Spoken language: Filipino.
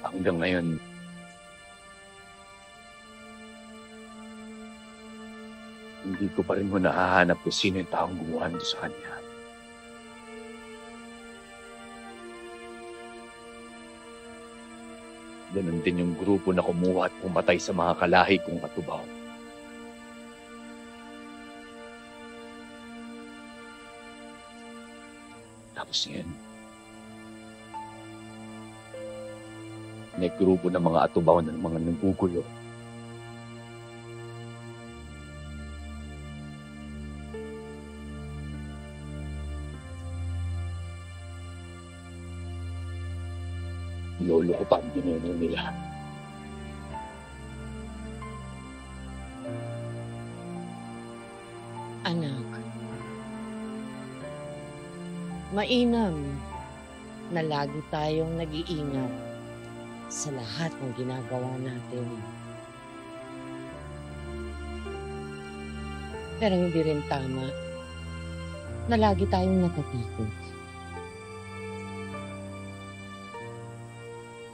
hanggang ngayon, hindi ko pa rin nahahanap kung sino yung taong gumawa nito sa kanya. Ganun din yung grupo na kumuha at pumatay sa mga kalahi kong katubaw. Tapos ngayon, may grupo ng mga atubaw ng mga nanggugulo. Lolo ko pa ang dineno nila. Anak, mainam na lagi tayong nag-iingat sa lahat ng ginagawa natin. Pero hindi rin tama na lagi tayong natatikot.